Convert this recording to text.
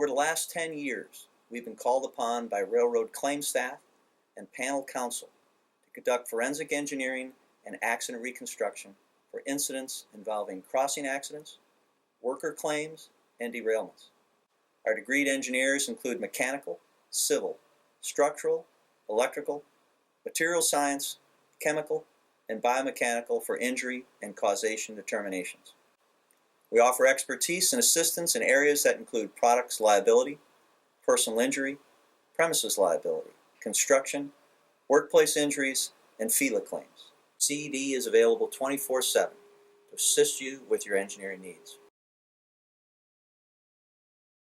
Over the last 10 years, we've been called upon by railroad claim staff and panel counsel to conduct forensic engineering and accident reconstruction for incidents involving crossing accidents, worker claims, and derailments. Our degreed engineers include mechanical, civil, structural, electrical, material science, chemical, and biomechanical for injury and causation determinations. We offer expertise and assistance in areas that include products liability, personal injury, premises liability, construction, workplace injuries, and FELA claims. CED is available 24/7 to assist you with your engineering needs.